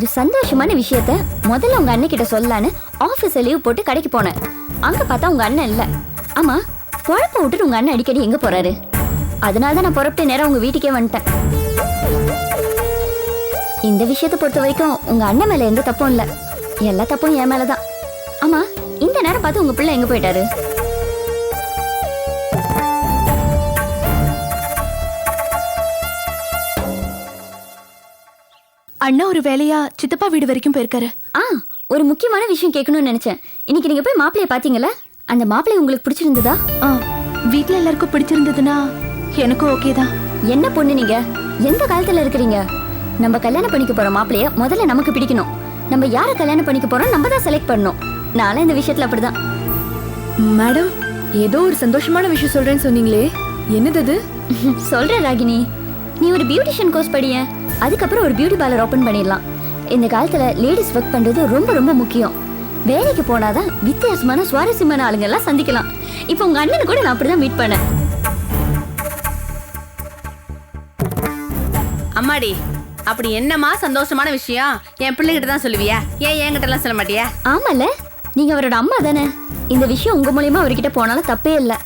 ஒரு சந்தோஷமான விஷயத்த முதல்ல உங்க அண்ணன் கிட்ட சொல்லலான்னு ஆபீஸ்ல லீவ் போட்டு கடைக்கு போனேன். அங்க பார்த்தா உங்க அண்ணன் இல்ல. ஆமா, குழப்ப விட்டுட்டு உங்க அண்ணன் அடிக்கடி எங்க போறாரு? அதனாலதான் நான் புறப்பட்டு நேரம் உங்க வீட்டுக்கே வந்துட்டேன். இந்த விஷயத்தை பொறுத்த வரைக்கும் உங்க அண்ணன் மேல எந்த தப்பும் இல்ல, எல்லா தப்பும் என் மேலதான். ஆமா, இந்த நேரம் பார்த்து உங்க பிள்ளை எங்க போயிட்டாரு? அண்ணா ஒரு வேலையா சித்தப்பா வீடு வரைக்கும் போயிருக்காரு. ஒரு முக்கியமான விஷயம் கேட்கணும்னு நினைச்சேன். இன்னைக்கு நீங்க போய் மாப்பிளைய பாத்தீங்களா? அந்த மாப்பிளை உங்களுக்கு பிடிச்சிருந்ததா? வீட்ல எல்லாருக்கும் பிடிச்சிருந்ததுன்னா எனக்கும் ஓகே தான். என்ன பொண்ணு நீங்க? எந்த காலத்துல இருக்கிறீங்க? நம்ம கல்யாணம் பண்ணிக்க போற மாப்பிளைய முதல்ல நமக்கு பிடிக்கணும். நம்ம யார கல்யாணம் பண்ணிக்க போறோம் நம்ம தான் செலக்ட் பண்ணணும். நானும் இந்த விஷயத்துல அப்படிதான். மேடம், ஏதோ ஒரு சந்தோஷமான விஷயம் சொல்றேன்னு சொன்னீங்களே, என்னது அது? சொல்றேன் ராகினி, நீ ஒரு பியூட்டிஷியன் கோர்ஸ் படிய, அதுக்கப்புறம் ஒரு பியூட்டி பார்லர் ஓபன் பண்ணிடலாம். இந்த காலத்துல லேடிஸ் ஒர்க் பண்றது ரொம்ப ரொம்ப முக்கியம். வேலைக்கு போனாதான் வித்தியாசமான சுவாரஸ்யமான ஆளுங்க எல்லாம் சந்திக்கலாம். இப்போ உங்க அண்ணனை கூட நான் அப்படிதான் மீட் பண்ணேன். அம்மாடி, அப்படி என்னமா சந்தோஷமான விஷயம் என் பிள்ளைகிட்ட தான் சொல்லுவியா? ஏன் என்கிட்ட எல்லாம் சொல்ல மாட்டியா? ஆமால, நீங்க அவரோட அம்மா தானே. இந்த விஷயம் உங்க மூலியமா அவர்கிட்ட போனாலும் தப்பே இல்லை.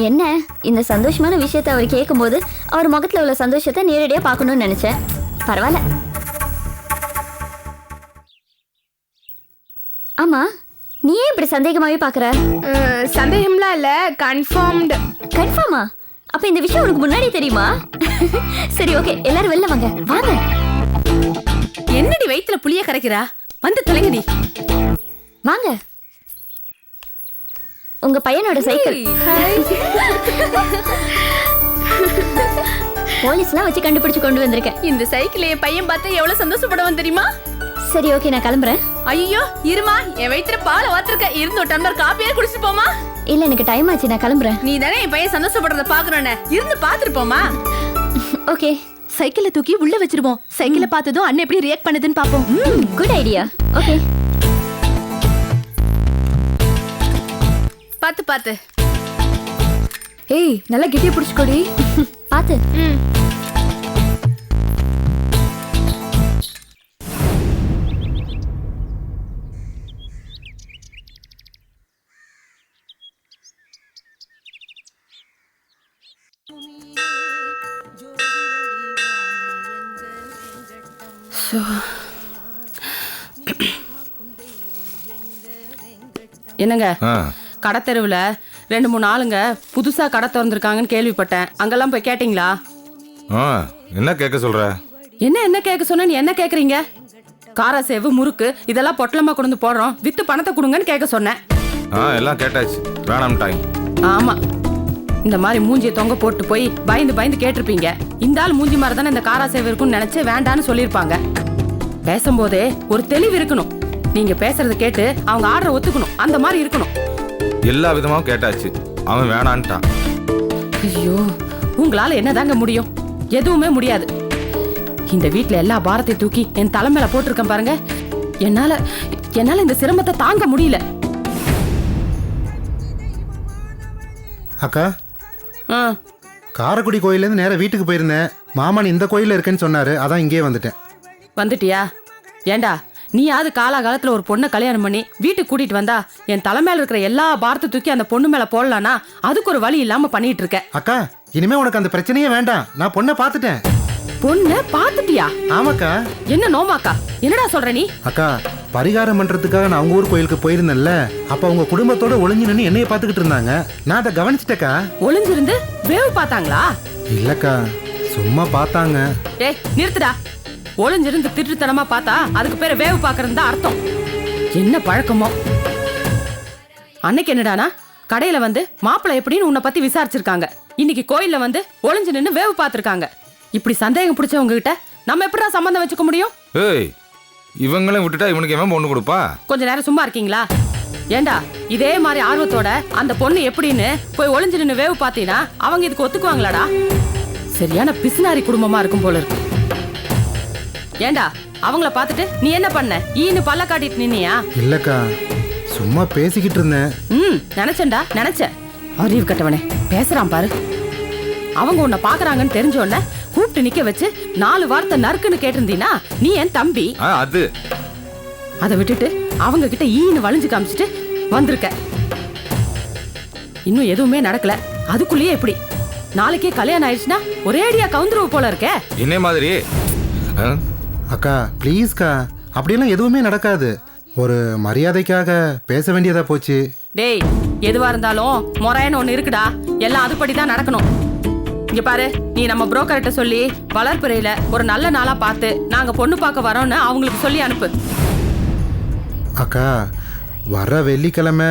என்ன, இந்த சந்தோஷமான விஷயத்தை அவர் கேட்கும் போது அவர் முகத்துல உள்ள சந்தோஷத்தை நேரடியா பார்க்கணும்னு நினைச்சேன். பரவாயில்ல. ஆமா, நீ ஏன் இப்படி சந்தேகமாவே பாக்குற? சந்தேகம்லாம் இல்ல, கன்ஃபார்ம்டு. கன்ஃபார்மா? அப்ப இந்த விஷயம் உனக்கு முன்னாடி தெரியுமா? சரி, ஓகே, எல்லாரும் வெளில வாங்க. வாங்க. என்னடி வயித்துல புளிய கரைக்கிறா? வந்து தொலைங்கடி. வாங்க. உங்க பையனோட சைக்கிள் போலீஸ்லாம் வச்சு கண்டுபிடிச்சு கொண்டு வந்திருக்கேன். இந்த சைக்கிள் என் பையன் பார்த்து எவ்வளவு சந்தோஷப்படுவான் தெரியுமா? சரி, ஓகே, நான் கிளம்புறேன். ஐயோ இருமா, என் வயித்துல பால் வாத்திருக்க. இருந்து ஒரு டம்ளர் காப்பியே குடிச்சு போமா. இல்ல, எனக்கு டைம் ஆச்சு, நான் கிளம்புறேன். நீ தானே என் பையன் சந்தோஷப்படுறத பாக்குறோன்னு இருந்து பாத்துட்டு போமா. ஓகே. சைக்கிளை தூக்கி உள்ள வச்சிருவோம். சைக்கிளை பார்த்ததும் அண்ணன் எப்படி ரியாக்ட் பண்ணுதுன்னு பாப்போம். Good idea. ஓகே. பாத்து பாத்து. ஏய், நல்லா கெட்டியா பிடிச்சுக்கோடி. பாத்து. என்னங்க, கடை தெருவுல 2-3 ஆளுங்க புதுசா கடை திறந்திருக்காங்கன்னு கேள்விப்பட்டேன். அங்கெல்லாம் போய் கேட்டீங்களா? என்ன கேட்க சொல்ற? என்ன கேட்க சொன்ன? என்ன கேக்குறீங்க? காரா சேவு, முறுக்கு இதெல்லாம் பொட்டலமா கொண்டு போடுறோம், வித்து பணத்தை கொடுங்கன்னு கேட்க சொன்னேன். எல்லாம் கேட்டாச்சு, வேணாம்ட்டாங்க. ஆமா, இந்த மாதிரி மூஞ்சியை தொங்க போட்டு போய் பயந்து பயந்து கேட்டிருப்பீங்க. இந்த ஆள் மூஞ்சி மாதிரி தானே இந்த காரா சேவு இருக்குன்னு நினைச்சு வேண்டான்னு சொல்லியிருப்பாங்க. பேசும்போதே ஒரு தெளிவு இருக்கணும். நீங்க பேசுறத கேட்டு அவங்க ஆர்டரை ஒத்துக்கணும். அந்த மாதிரி இருக்கணும். எல்லா விதமாவும் கேட்டாச்சு, அவன் வேணான்ட்டான். ஐயோ, உங்களால என்னதாங்க முடியும்? எதுவுமே முடியாது. இந்த வீட்டுல எல்லா பாரத்தையும் தூக்கி என் தலைமையில போட்டிருக்கேன் பாருங்க. என்னால இந்த சிரமத்தை தாங்க முடியல. அக்கா, காரைக்குடி கோயிலேருந்து நேராக வீட்டுக்கு போயிருந்தேன். மாமன் இந்த கோயிலில் இருக்கேன்னு சொன்னாரு, அதான் இங்கே வந்துட்டேன். வந்துட்டியா? ஏண்டா, நீயாவது காலாகாலத்துல ஒரு பொண்ணை கல்யாணம் பண்ணி வீட்டுக்கு கூட்டிட்டு வந்தா என் தலைமையில இருக்கிற எல்லா பாரத்தை தூக்கி அந்த பொண்ணு மேல போடலானா அதுக்கு ஒரு வழி இல்லாம பண்ணிட்டு இருக்க. அக்கா, இனிமே உனக்கு அந்த பிரச்சனையே வேண்டாம். நான் பொண்ணை பார்த்துட்டேன். பொண்ணு பாத்துட்டியா? ஆமாக்கா. என்ன நோமாக்கா? என்னடா சொல்ற நீ? அக்கா, பரிகாரம் பண்றதுக்காக நான் அவங்க ஊர் கோயிலுக்கு போயிருந்தேன்ல, அப்ப அவங்க குடும்பத்தோட ஒளிஞ்சு நின்று என்னைய பாத்துக்கிட்டு இருந்தாங்க. நான் அதை கவனிச்சிட்டேக்கா. ஒளிஞ்சிருந்து வேவு பார்த்தாங்களா? இல்லக்கா, சும்மா பார்த்தாங்க. ஏய், நிறுத்துடா. ஒளிஞ்சிருந்து திட்டுத்தனமா பார்த்தா அதுக்கு பேரு வேவு பாக்குறது தான் அர்த்தம். என்ன பழக்கமோ? அன்னைக்கு என்னடானா கடையில வந்து மாப்பிள்ளை எப்படின்னு உன்னை பத்தி விசாரிச்சிருக்காங்க. இன்னைக்கு கோயில்ல வந்து ஒளிஞ்சு நின்னு வேவு பார்த்திருக்காங்க. இப்படி சந்தேகம் பிடிச்சவங்க கிட்ட நம்ம எப்படிடா சம்பந்தம் வச்சுக்க முடியும்? ஏய், இவங்களையும் விட்டுட்டா இவனுக்கு எவன் பொண்ணு கொடுப்பா? கொஞ்ச நேரம் சும்மா இருக்கீங்களா? ஏண்டா, இதே மாதிரி ஆர்வத்தோட அந்த பொண்ணு எப்படின்னு போய் ஒளிஞ்சு நின்னு வேவு பார்த்தீங்கன்னா அவங்க இதுக்கு ஒத்துக்குவாங்களாடா? சரியான பிசுனாரி குடும்பமா இருக்கும் போல இருக்கு. ஏண்டா, அவங்கள பார்த்துட்டு நீ என்ன பண்ண? ஈன்னு பல்ல காட்டிட்டு நின்னியா? இல்லக்கா, சும்மா பேசிக்கிட்டு இருந்தேன். நினைச்சேன்டா, நினைச்சேன். அறிவு கட்டவனே பேசுறான் பாரு. அவங்க உன்னை பாக்குறாங்கன்னு தெரிஞ்ச உடனே கூப்பிட்டு நிக்க வச்சு 4 வார்த்தை நறுக்குன்னு கேட்டிருந்தீனா நீ என் தம்பி. அது அதை விட்டுட்டு அவங்க கிட்ட ஈன்னு வளைஞ்சு காமிச்சிட்டு வந்திருக்க. இன்னும் எதுவுமே நடக்கல, அதுக்குள்ளேயே இப்படி. நாளைக்கே கல்யாணம் ஆயிடுச்சுன்னா ஒரே அடியா கவுந்துருவ போல இருக்க. என்ன மாதிரி அக்கா ப்ளீஸ்க்கா, அப்படியெல்லாம் எதுவுமே நடக்காது. ஒரு மரியாதைக்காக பேச வேண்டியதா போச்சு. டேய், எதுவா இருந்தாலும் முறைன்னு ஒண்ணு இருக்குடா, எல்லாம் அதுபடிதான் நடக்கணும். இங்க பாரு, நீ நம்ம புரோக்கர்கிட்ட சொல்லி வளர்ப்புறையில ஒரு நல்ல நாளா பார்த்து நாங்க பொண்ணு பார்க்க வரோம்னு அவங்களுக்கு சொல்லி அனுப்பு. அக்கா வர வெள்ளிக்கிழமை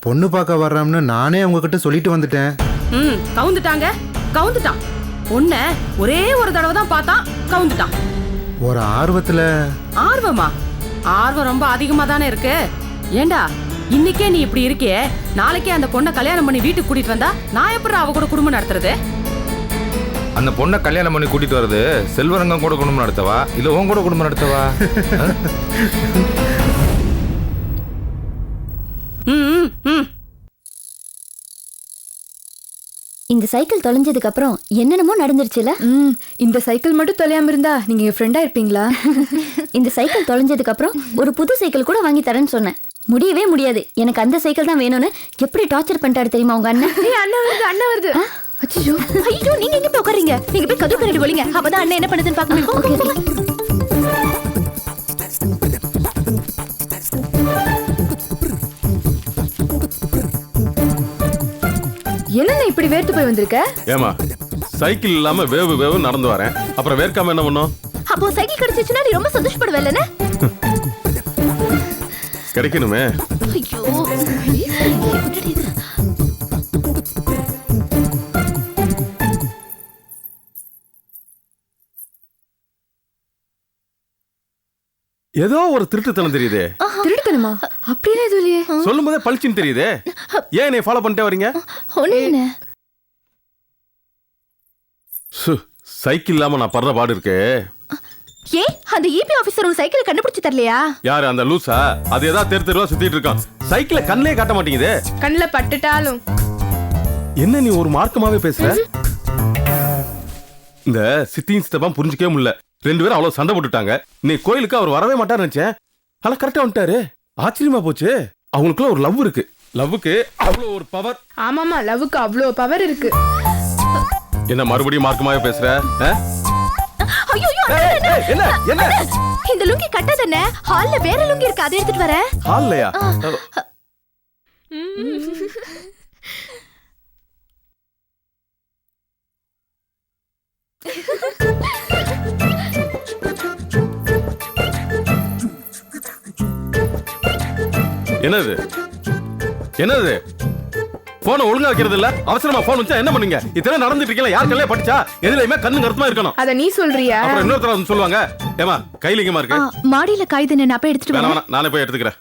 பொண்ணு பார்க்க வர்றோம்னு நானே உங்ககிட்ட சொல்லிட்டு வந்துட்டேன். கவுந்துட்டான். பொண்ண ஒரே ஒரு தடவை தான் பார்த்தான், கவுந்துட்டான். ஒரு ஆர்வத்துல. ஆர்வமா? ஆர்வம் ரொம்ப அதிகமா தானே இருக்கு. ஏண்டா, இன்னைக்கே நீ இப்படி இருக்கியே, நாளைக்கே அந்த பொண்ணை கல்யாணம் பண்ணி வீட்டுக்கு கூட்டிட்டு வந்தா நான் எப்படி அவ கூட குடும்பம் நடத்துறது? அந்த பொண்ணை கல்யாணம் பண்ணி கூட்டிட்டு வர்றது செல்வரங்கம் கூட குடும்பம் நடத்தவா இல்ல உன் கூட குடும்பம் நடத்தவா? இந்த சைக்கிள் தொலைஞ்சதுக்கு அப்புறம் என்னென்னமோ நடந்துருச்சுல. இந்த சைக்கிள் மட்டும் தொலையாம இருந்தா நீங்க என் ஃப்ரெண்டா இருப்பீங்களா? இந்த சைக்கிள் தொலைஞ்சதுக்கு அப்புறம் ஒரு புது சைக்கிள் கூட வாங்கி தரேன்னு சொன்னேன். முடியவே முடியாது, எனக்கு அந்த சைக்கிள் தான் வேணும்னு எப்படி டார்ச்சர் பண்ணிட்டாரு தெரியுமா உங்க அண்ணன்? அண்ணா வருது. அச்சோ ஐயோ, நீங்க எங்க போய் உட்காரீங்க? நீங்க போய் கதவு கரடி ஒளிங்க, அப்பதான் அண்ணன் என்ன பண்ணுதுன்னு பாக்க. Okay okay. என்னண்ணா இப்படி வேர்த்து போய் வந்திருக்க? ஏமா சைக்கிள் இல்லாம வேவு வேவு நடந்து வரேன், அப்புறம் வேர்க்காம என்ன பண்ணும்? அப்போ சைக்கிள் கிடைச்சிச்சுன்னா நீ ரொம்ப சந்தோஷப்படுவல்லன்னு? கிடைக்கணுமே. ஐயோ, ஏதோ ஒரு திருட்டுத்தனம் தெரியுதே. திருடுத்தனமா? அப்படியே எதுவும் இல்லையே. சொல்லும் போதே பளிச்சுன்னு தெரியுதே. ஏன் என்னை ஃபாலோ பண்ணிட்டே வரீங்க? ஒண்ணு சைக்கிள் இல்லாம நான் படுற பாடு இருக்கே. ஏ, அந்த இபி ஆபீசர் உன் சைக்கிள் கண்டுபிடிச்சு தரலையா? யாரு அந்த லூசா? அது ஏதாவது தெரு தெருவா சுத்திட்டு இருக்கான். சைக்கிளை கண்ணிலே காட்ட மாட்டேங்குதே. கண்ணுல பட்டுட்டாலும் என்ன நீ ஒரு மார்க்கமாவே பேசுற? இந்த சித்தியும் சித்தப்பா புரிஞ்சுக்கவே முடியல. 2 பேரும் அவ்வளவு சண்டை போட்டுட்டாங்க. நீ கோயிலுக்கு அவர் வரவே மாட்டாருன்னு நினைச்சேன். ஆனா கரெக்டா வந்துட்டாரு. ஆச்சரியமா போச்சு. அவங்களுக்குள்ள ஒரு லவ் இருக்கு. லவ்வுக்கு அவ்வளவு ஒரு பவர். ஆமாமா, லவ்வுக்கு அவ்வளவு பவர் இருக்கு. என்ன மறுபடியும் மார்க்கமாவே பேசுற? ஐயோ, என்ன என்ன இந்த லுங்கி கட்டது என்ன? ஹால்ல வேற லுங்கி இருக்கு, அதை எடுத்துட்டு வரேன். ஹால்லையா? என்னது என்னது? போன ஒழுங்கா வைக்கிறது இல்ல, அவசரமா போன் வச்சா என்ன பண்ணுங்க? இத்தனை நடந்துட்டு இருக்கீங்க, யார் கல்லே படிச்சா எதுலயுமே கண்ணு கருத்துமா இருக்கணும். அத நீ சொல்றியா? அப்புறம் இன்னொருத்தர வந்து சொல்லுவாங்க, ஏமா கைலிங்கமா இருக்கு. மாடியில காயுது, நான் போய் எடுத்துட்டு வரேன். வேணாம், நானே போய் எடுத்துக்கிறேன்.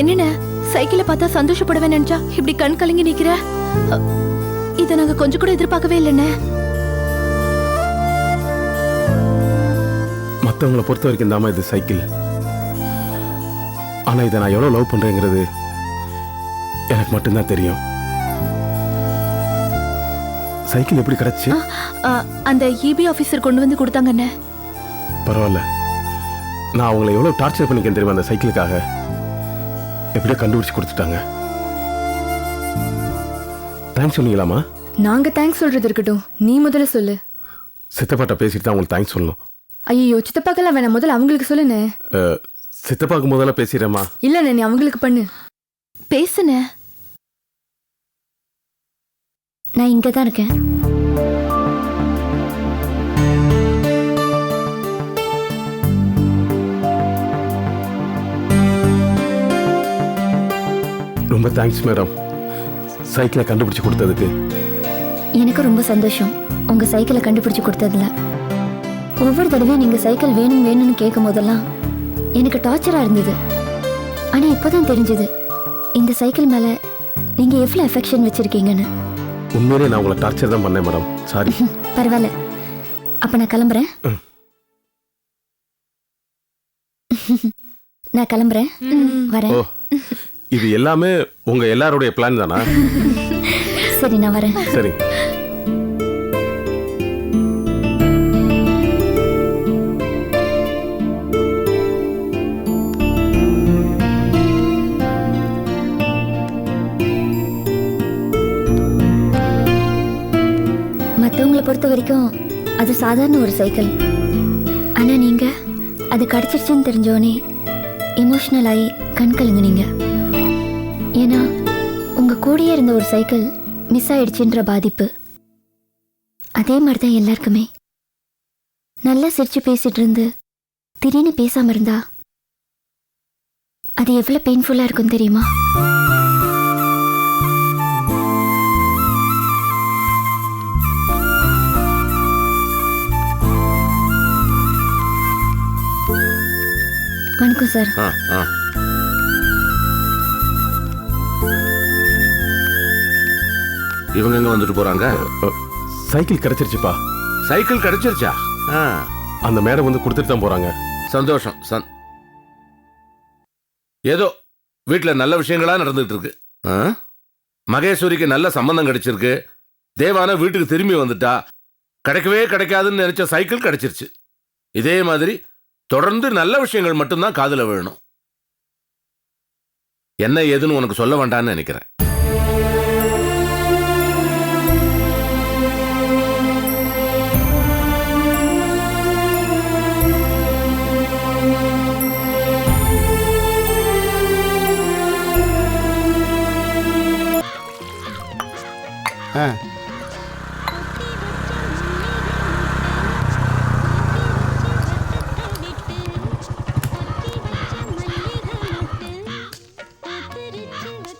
என்னென்ன சைக்கிளை பார்த்தா சந்தோஷப்படுவேன் நினைச்சா இப்படி கண் கலங்கி நிக்கிற? இதை நாங்க கொஞ்சம் கூட எதிர்பார்க்கவே இல்லைன்னு. மத்தவங்களை பொறுத்த வரைக்கும் தாமா இது சைக்கிள். ஆனா இதை நான் எவ்வளவு லவ் பண்றேங்கிறது எனக்கு மட்டும்தான் தெரியும். சைக்கிள் எப்படி கிடைச்சு? அந்த இபி ஆபீசர் கொண்டு வந்து கொடுத்தாங்கண்ணே. பரவாயில்ல, நான் அவங்களை எவ்வளவு டார்ச்சர் பண்ணிக்கேன் தெரியுமா அந்த சைக்கிளுக்காக. எப்படியோ கண்டுபிடிச்சு கொடுத்துட்டாங்க. தேங்க்ஸ் சொன்னீங்களாமா? நாங்க தேங்க்ஸ் சொல்றது இருக்கட்டும், நீ முதல்ல சொல்லு. சித்தப்பாட்ட பேசிட்டு தான் உங்களுக்கு தேங்க்ஸ் சொல்லணும். ஐயோ, சித்தப்பாக்கெல்லாம் வேணாம், முதல்ல அவங்களுக்கு சொல்லுனே. சித்தப்பாக்கு முதல்ல பேசிடுறேம்மா. இல்லண்ணே, நீ அவங்களுக்கு பண்ணு. பேசுன. நான் இங்க தான் இருக்கேன். ரொம்ப தேங்க்ஸ் மேடம், சைக்கிளை கண்டுபிடிச்சு கொடுத்ததுக்கு. எனக்கு ரொம்ப சந்தோஷம் உங்க சைக்கிளை கண்டுபிடிச்சு கொடுத்ததுல. ஒவ்வொரு தடவையும் நீங்க சைக்கிள் வேணும் வேணும்னு கேட்கும் போதெல்லாம் எனக்கு டார்ச்சரா இருந்தது. ஆனா இப்பதான் தெரிஞ்சது இந்த சைக்கிள் மேல நீங்க எவ்வளவு அஃபெக்ஷன் வச்சிருக்கீங்கன்னு. உண்மையிலே நான் உங்களை டார்ச்சர் தான் பண்ணேன் மேடம், சாரி. பரவாயில்ல, அப்ப நான் கிளம்புறேன். நான் கிளம்புறேன், வரேன். ஓ, இது எல்லாமே உங்க எல்லாருடைய பிளான் தானா? சரி, நான் வரேன். சரி. மற்றவங்களை பொறுத்த வரைக்கும் அது சாதாரண ஒரு சைக்கிள். ஆனா நீங்க அது கிடைச்சிருச்சுன்னு தெரிஞ்சோடனே எமோஷனல் ஆகி கண் கலங்குனீங்க. ஏன்னா உங்க கூடயே இருந்த ஒரு சைக்கிள் மிஸ் ஆயிடுச்சுன்ற பாதிப்பு. அதே மாதிரி தான் எல்லாருக்குமே. நல்லா சிரிச்சு பேசிட்டு இருந்து திடீர்னு பேசாம இருந்தா அது எவ்வளவு பெயின்ஃபுல்லா இருக்கும் தெரியுமா? வணக்கம் சார். இவங்க எங்க வந்துட்டு போறாங்க? சைக்கிள் கிடைச்சிருச்சுப்பா. சைக்கிள் கிடைச்சிருச்சா? அந்த மேடம் வந்து கொடுத்துட்டு தான் போறாங்க. சந்தோஷம். ஏதோ வீட்டுல நல்ல விஷயங்களா நடந்துட்டு இருக்கு. மகேஸ்வரிக்கு நல்ல சம்பந்தம் கிடைச்சிருக்கு. தேவான வீட்டுக்கு திரும்பி வந்துட்டா. கிடைக்கவே கிடைக்காதுன்னு நினைச்ச சைக்கிள் கிடைச்சிருச்சு. இதே மாதிரி தொடர்ந்து நல்ல விஷயங்கள் மட்டும்தான் காதுல விழணும். என்ன ஏதுன்னு உனக்கு சொல்ல வேண்டாம்னு நினைக்கிறேன்.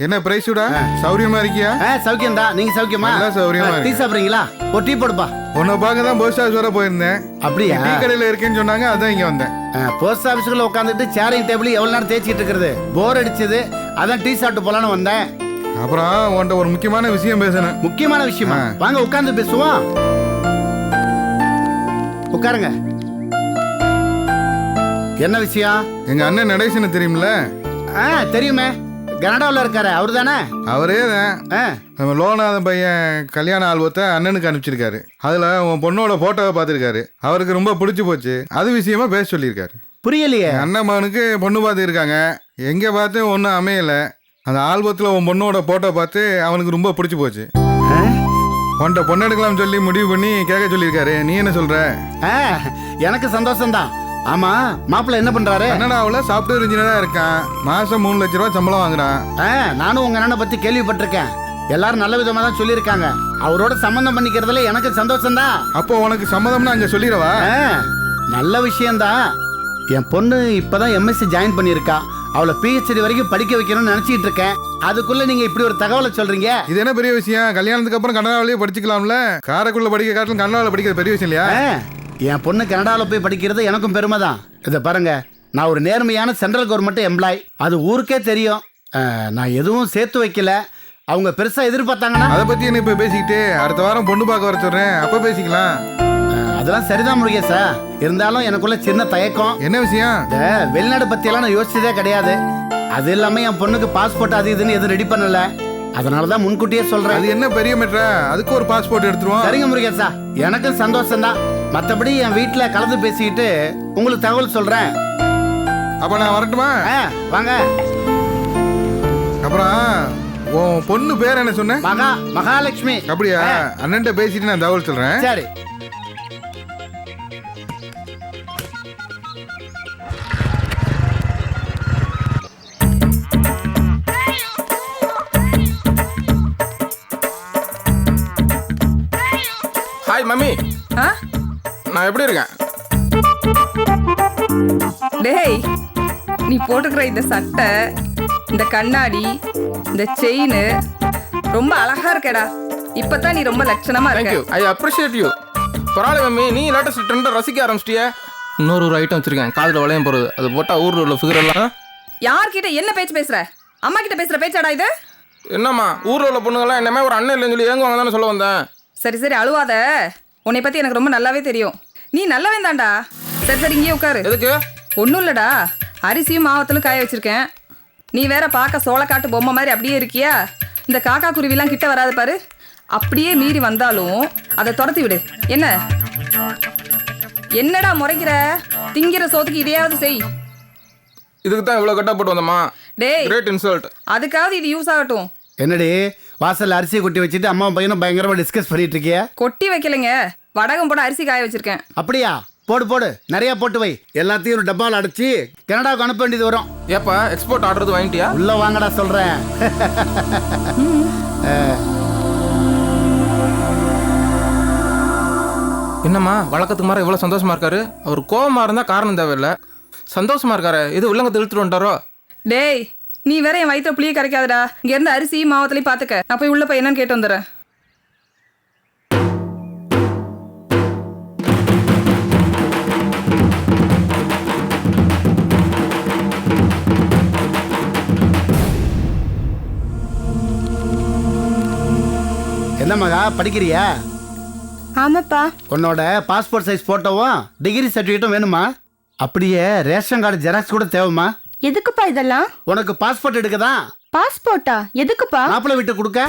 என்ன பிரைஸுடா? சௌரியமா இருக்கியா? சௌக்கியம் தான். நீங்க சௌக்கியமா? நல்லா சௌரியமா டீ சாப்பிடுறீங்களா? ஒரு டீ போடுப்பா. உன்னை பார்க்க தான் போஸ்ட் ஆஃபீஸ் வர போயிருந்தேன். அப்படியா? டீ கடையில் இருக்கேன்னு சொன்னாங்க, அதான் இங்க வந்தேன். போஸ்ட் ஆபீஸ்க்குள்ள உட்காந்துட்டு சேரிங் டேபிள் எவ்வளவு நேரம் தேய்ச்சிட்டு இருக்கிறது? போர் அடிச்சது, அதான் டீ சாப்பிட்டு போலான்னு வந்தேன். அப்புறம் உன்கிட்ட ஒரு முக்கியமான விஷயம் பேசணும். முக்கியமான விஷயமா? வாங்க உட்கார்ந்து பேசுவோம். உட்காருங்க. என்ன விஷயம்? எங்க அண்ணன் நடேசனை தெரியுமில்ல? தெரியுமே. கனடாவில் இருக்காரு, அவரு தானே? அவரே தான். நம்ம லோனாத பையன் கல்யாண ஆல்பத்தை அண்ணனுக்கு அனுப்பிச்சிருக்காரு. அதுல உன் பொண்ணோட போட்டோவை பார்த்துருக்காரு. அவருக்கு ரொம்ப பிடிச்சி போச்சு. அது விஷயமா பேச சொல்லியிருக்காரு. புரியலையே. அண்ணன் மகனுக்கு பொண்ணு பார்த்துருக்காங்க. எங்க பார்த்து ஒன்றும் அமையல. அந்த ஆல்பத்தில் உன் பொண்ணோட போட்டோ பார்த்து அவனுக்கு ரொம்ப பிடிச்சி போச்சு. உன்கிட்ட பொண்ணு எடுக்கலாம் சொல்லி முடிவு பண்ணி கேட்க சொல்லியிருக்காரு. நீ என்ன சொல்ற? எனக்கு சந்தோஷம்தான். ஆமா, மாப்பிள்ள என்ன பண்றாரு? கனடாவில் சாஃப்ட்வேர் இன்ஜினியரா இருக்கான். மாசம் 3 லட்ச ரூபா சம்பளம் வாங்குறான். நானும் உங்க அண்ணனை பத்தி கேள்விப்பட்டிருக்கேன். எல்லாரும் நல்ல விதமா தான் சொல்லியிருக்காங்க. அவரோட சம்பந்தம் பண்ணிக்கிறதுல எனக்கு சந்தோஷம் தான். அப்போ உனக்கு சம்மதம்னா அங்க சொல்லிடவா? நல்ல விஷயம்தான். என் பொண்ணு இப்பதான் எம்எஸ்சி ஜாயின் பண்ணியிருக்கா. அவளை பிஹெச்டி வரைக்கும் படிக்க வைக்கணும்னு நினைச்சிட்டு இருக்கேன். அதுக்குள்ள நீங்க இப்படி ஒரு தகவலை சொல்றீங்க. இது என்ன பெரிய விஷயம்? கல்யாணத்துக்கு அப்புறம் கனடாவிலேயே படிச்சுக்கலாம்ல. காரைக்குள்ள படிக்க காட்டிலும் கனடாவில் படிக்கிற பெரிய விஷயம் இல்லையா? என் பொண்ணு கனடாவில் போய் படிக்கிறது எனக்கும் பெருமை தான். இதை பாருங்க, நான் ஒரு நேர்மையான சென்ட்ரல் கவர்மெண்ட் எம்ப்ளாய். அது ஊருக்கே தெரியும். நான் எதுவும் சேர்த்து வைக்கல. அவங்க பெருசா எதிர்பார்த்தாங்கன்னா அதை பத்தி என்ன இப்ப பேசிக்கிட்டு அடுத்த வாரம் பொண்ணு பார்க்க வர சொல்றேன். அப்ப பேசிக்கலாம். அதெல்லாம் சரிதான் முருகேசா. இருந்தாலும் எனக்குள்ள சின்ன தயக்கம். என்ன விஷயம்? வெளிநாடு பத்தி எல்லாம் நான் யோசிச்சதே கிடையாது. அது இல்லாம என் பொண்ணுக்கு பாஸ்போர்ட் அது இதுன்னு எதுவும் ரெடி பண்ணல. அதனாலதான் முன்கூட்டியே சொல்றேன். அது என்ன பெரிய மேட்டரா? அதுக்கு ஒரு பாஸ்போர்ட் எடுத்துருவோம். சரிங்க முருகேசா, எனக்கும் சந்தோஷம் தான். மற்றபடி என் வீட்டுல கலந்து பேசிக்கிட்டு உங்களுக்கு தகவல் சொல்றேன். அப்ப நான் வரட்டுமா? வாங்க. அப்புறம் உன் பொண்ணு பேர் என்ன சொன்ன? மகாலட்சுமி. அப்படியா? அண்ணன்ட்ட பேசிட்டு நான் தகவல் சொல்றேன். சரி. Hi mummy. நான் எப்படி இருக்கேன்? டேய், நீ போட்டுக்கிற இந்த சட்டை, இந்த கண்ணாடி, இந்த செயின் ரொம்ப அழகா இருக்கேடா. இப்பதான் நீ ரொம்ப லட்சணமா இருக்க. I appreciate you. பரவாயில்ல மம்மி, நீ லேட்டஸ்ட் ட்ரெண்டை ரசிக்க ஆரம்பிச்சிட்டியா? இன்னொரு ஒரு ஐட்டம் வச்சிருக்கேன், காதில் வளையம் போகிறது. அது போட்டால் ஊரில் உள்ள ஃபிகர் எல்லாம். யார்கிட்ட என்ன பேச்சு பேசுற? அம்மா கிட்ட பேசுற பேச்சாடா இது? என்னம்மா ஊர்ல உள்ள பொண்ணுங்களாம் என்னமே ஒரு அண்ணன் இல்லைன்னு சொல்லி ஏங்குவாங்க தானே சொல்ல வந்தேன். சரி சரி அழுவாத. உன்னை பத்தி எனக்கு ரொம்ப நல்லாவே தெரியும். நீ நல்லவன் தான்டா. சரி சரி இங்கேயே உட்காரு. எதுக்கு? ஒன்றும் இல்லடா, அரிசியும் மாவத்திலும் காய வச்சிருக்கேன். நீ வேற பார்க்க சோளக்காட்டு பொம்மை மாதிரி அப்படியே இருக்கியா? இந்த காக்கா குருவிலாம் கிட்ட வராது பாரு. அப்படியே மீறி வந்தாலும் அதை துரத்தி விடு. என்ன என்னடா முறைக்கிற? திங்கிற சோத்துக்கு இதையாவது செய். இதுக்கு தான் இவ்வளவு கட்டா போட்டு வந்தம்மா. டேய், கிரேட் இன்சல்ட். அதுக்காவது இது யூஸ் ஆகட்டும். என்னடி வாசல்ல அரிசியை கொட்டி வச்சுட்டு அம்மாவும் பையனும் பயங்கரமா டிஸ்கஸ் பண்ணிட்டு இருக்கிய? கொட்டி வைக்கலைங்க, வடகம் போட அரிசி காய வச்சிருக்கேன். அப்படியா? போடு போடு, நிறைய போட்டு வை. எல்லாத்தையும் ஒரு டப்பாவில் அடைச்சி கனடாவுக்கு அனுப்ப வேண்டியது வரும். ஏப்பா எக்ஸ்போர்ட் ஆர்டர் வாங்கிட்டியா? உள்ள வாங்கடா சொல்றேன். என்னம்மா வழக்கத்துக்கு மாதிரி இவ்வளவு சந்தோஷமா இருக்காரு? அவர் கோவமா இருந்தா காரணம் தேவையில்ல. சந்தோஷமா இருக்காரு. இது உள்ளங்க இழுத்துட்டு வந்துட்டாரோ? டேய், நீ வேற என் வயிற்றுல புளிய கரைக்காதடா. இங்க இருந்து அரிசி மாவத்திலையும் பாத்துக்க. நான் போய் உள்ள போய் என்னன்னு கேட்டு வந்துடுறேன். என்ன மகா படிக்கிறியா? ஆமாப்பா. உன்னோட பாஸ்போர்ட் சைஸ் போட்டோவும் டிகிரி சர்டிஃபிகேட்டும் வேணுமா? அப்படியே ரேஷன் கார்டு ஜெராக்ஸ் கூட தேவைமா? எதுக்குப்பா இதெல்லாம்? உனக்கு பாஸ்போர்ட் எடுக்கதான். பாஸ்போர்ட்டா? எதுக்குப்பா? மாப்பிள்ளை வீட்டு கொடுக்க.